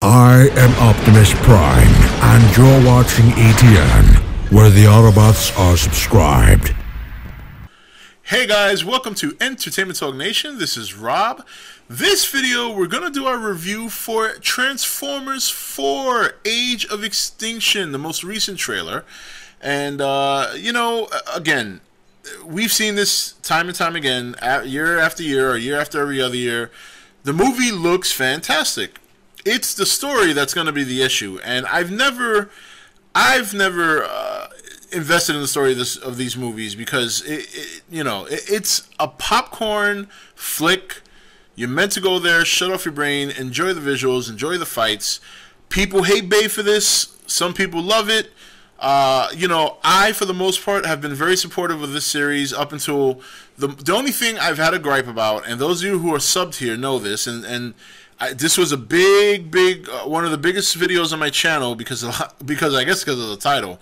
I am Optimus Prime, and you're watching E.T.N, where the Autobots are subscribed. Hey guys, welcome to Entertainment Talk Nation. This is Rob. This video, we're going to do our review for Transformers 4 Age of Extinction, the most recent trailer. And, again, we've seen this time and time again, year after year, or year after every other year. The movie looks fantastic. It's the story that's going to be the issue, and I've never invested in the story of these movies because it's a popcorn flick. You're meant to go there, shut off your brain, enjoy the visuals, enjoy the fights. People hate Bay for this. Some people love it. I, for the most part, have been very supportive of this series up until the only thing I've had a gripe about, and those of you who are subbed here know this, this was a big, one of the biggest videos on my channel because of the title.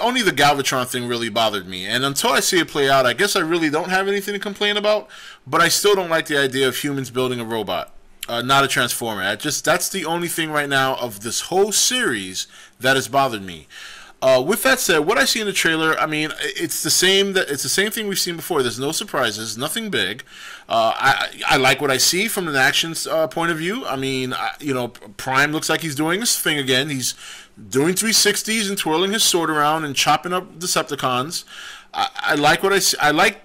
Only the Galvatron thing really bothered me, and until I see it play out, I guess I really don't have anything to complain about. But I still don't like the idea of humans building a robot, not a transformer. That's the only thing right now of this whole series that has bothered me. With that said, what I see in the trailer, I mean, it's the same thing we've seen before. There's no surprises, nothing big. I like what I see from an action point of view. I mean, Prime looks like he's doing his thing again. He's doing 360s and twirling his sword around and chopping up Decepticons. I like what I see. I like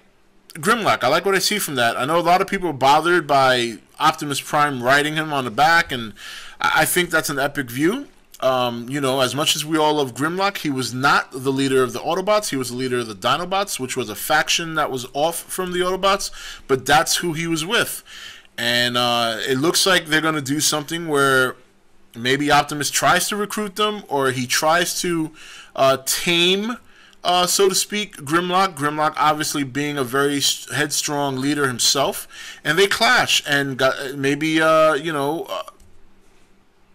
Grimlock. I like what I see from that. I know a lot of people are bothered by Optimus Prime riding him on the back, and I think that's an epic view. As much as we all love Grimlock, he was not the leader of the Autobots. He was the leader of the Dinobots, which was a faction that was off from the Autobots, but that's who he was with. And it looks like they're going to do something where maybe Optimus tries to recruit them, or he tries to tame, so to speak, Grimlock. Grimlock obviously being a very headstrong leader himself, and they clash, and maybe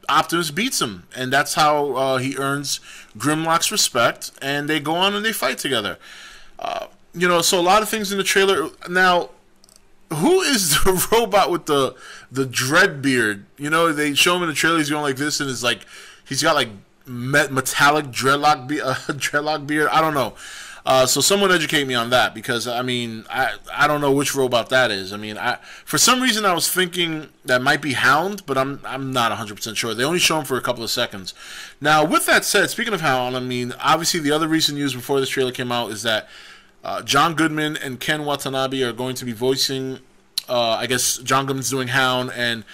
Optimus beats him, and that's how he earns Grimlock's respect, and they go on and they fight together. So a lot of things in the trailer. Now, who is the robot with the dread beard? They show him in the trailer, he's going like this, and it's like he's got like metallic dreadlock beard. I don't know. So someone educate me on that, because I mean I don't know which robot that is. I mean, for some reason I was thinking that might be Hound, but I'm not 100% sure. They only show him for a couple of seconds. Now, with that said, speaking of Hound, I mean, obviously the other recent news before this trailer came out is that John Goodman and Ken Watanabe are going to be voicing. I guess John Goodman's doing Hound, and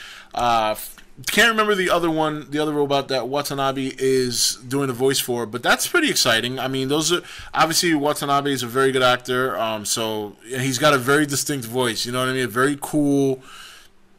can't remember the other robot that Watanabe is doing the voice for, but that's pretty exciting. I mean, obviously Watanabe is a very good actor, and he's got a very distinct voice. You know what I mean? A very cool,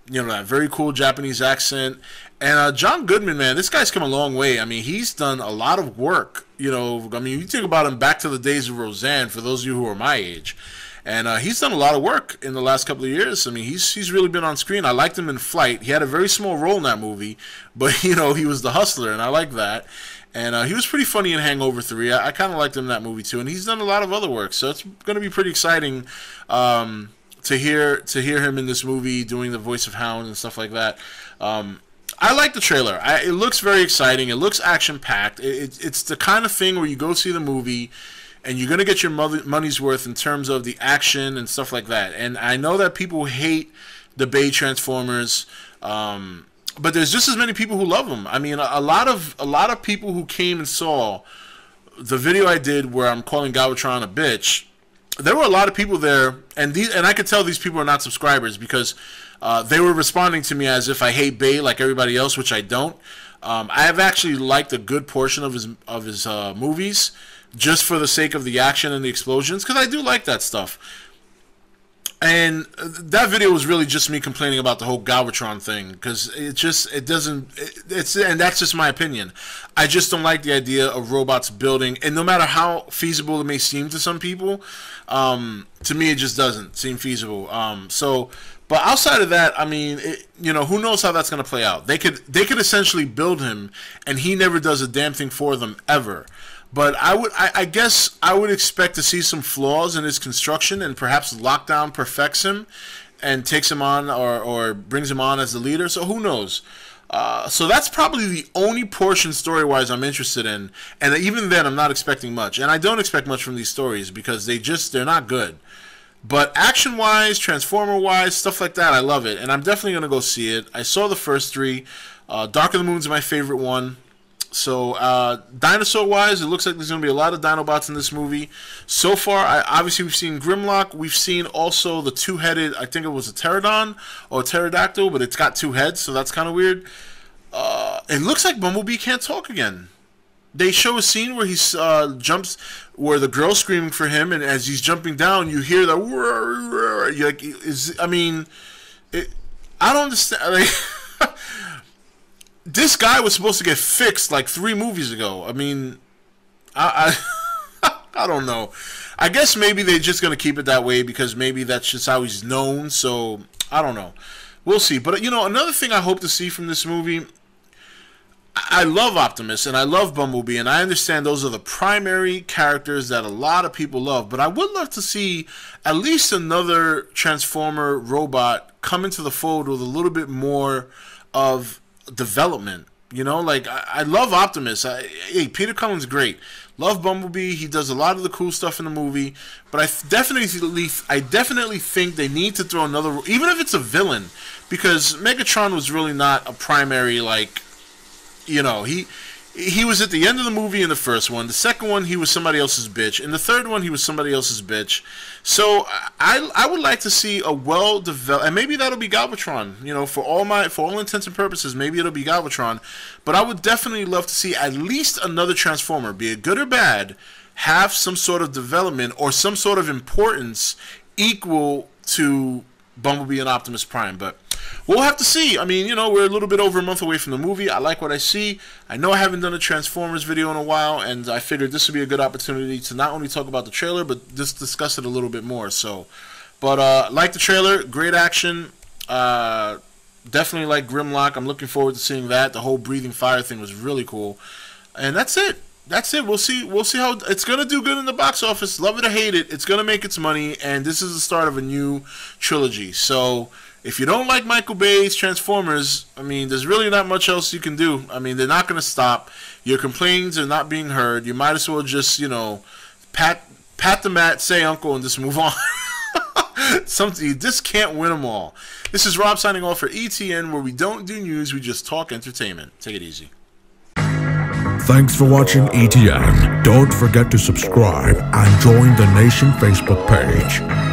that very cool Japanese accent. And John Goodman, man, this guy's come a long way. I mean, he's done a lot of work. I mean, you think about him back to the days of Roseanne, for those of you who are my age. And he's done a lot of work in the last couple of years. I mean, he's really been on screen. I liked him in Flight. He had a very small role in that movie, but, he was the hustler, and I like that. And he was pretty funny in Hangover 3. I kind of liked him in that movie, too. And he's done a lot of other work, so it's going to be pretty exciting to hear him in this movie doing the voice of Hound and stuff like that. I like the trailer. It looks very exciting. It looks action-packed. It's the kind of thing where you go see the movie, and you're going to get your money's worth in terms of the action and stuff like that. And I know that people hate the Bay Transformers, but there's just as many people who love them. I mean, a lot of people who came and saw the video I did where I'm calling Galvatron a bitch, there were a lot of people there, and I could tell these people are not subscribers, because they were responding to me as if I hate Bay like everybody else, which I don't. I have actually liked a good portion of his movies, just for the sake of the action and the explosions, because I do like that stuff. And that video was really just me complaining about the whole Galvatron thing, because and that's just my opinion. I just don't like the idea of robots building, and no matter how feasible it may seem to some people, to me it just doesn't seem feasible. But outside of that, I mean, who knows how that's going to play out? They could essentially build him, and he never does a damn thing for them ever. But I guess I would expect to see some flaws in his construction, and perhaps Lockdown perfects him and takes him on or brings him on as the leader. So who knows? So that's probably the only portion story-wise I'm interested in, and even then I'm not expecting much. And I don't expect much from these stories because they're not good. But action-wise, Transformer-wise, stuff like that, I love it. And I'm definitely going to go see it. I saw the first three. Dark of the Moon's my favorite one. So, dinosaur-wise, it looks like there's going to be a lot of Dinobots in this movie. So far, obviously, we've seen Grimlock. We've seen also the two-headed, I think it was a pterodon or a pterodactyl, but it's got two heads, so that's kind of weird. It looks like Bumblebee can't talk again. They show a scene where he jumps, where the girl's screaming for him, and as he's jumping down, you hear the you're like, I don't understand. Like, this guy was supposed to get fixed like 3 movies ago. I mean, I don't know. I guess maybe they're just gonna keep it that way because maybe that's just how he's known. So I don't know. We'll see. But another thing I hope to see from this movie. I love Optimus and I love Bumblebee, and I understand those are the primary characters that a lot of people love, but I would love to see at least another Transformer robot come into the fold with a little bit more of development. Like I love Optimus. Hey, Peter Cullen's great. Love Bumblebee. He does a lot of the cool stuff in the movie, but I definitely think they need to throw another, even if it's a villain, because Megatron was really not a primary, like, he was at the end of the movie in the first one. The second one, he was somebody else's bitch. In the third one, he was somebody else's bitch. So I would like to see a well-developed, and maybe that'll be Galvatron. For all intents and purposes, maybe it'll be Galvatron. But I would definitely love to see at least another Transformer, be it good or bad, have some sort of development or some sort of importance equal to Bumblebee and Optimus Prime. But we'll have to see. I mean, we're a little bit over a month away from the movie. I like what I see. I know I haven't done a Transformers video in a while, and I figured this would be a good opportunity to not only talk about the trailer, but just discuss it a little bit more. So, but like the trailer, great action. Definitely like Grimlock. I'm looking forward to seeing that. The whole breathing fire thing was really cool. And that's it. We'll see how it's gonna do. Good in the box office. Love it or hate it, it's gonna make its money, and this is the start of a new trilogy. So if you don't like Michael Bay's Transformers, I mean, there's really not much else you can do. I mean, they're not gonna stop. Your complaints are not being heard. You might as well just pat the mat, say uncle, and just move on. You just can't win them all. This is Rob signing off for E.T.N, where we don't do news, we just talk entertainment. Take it easy. Thanks for watching E.T.N. Don't forget to subscribe and join the Nation Facebook page.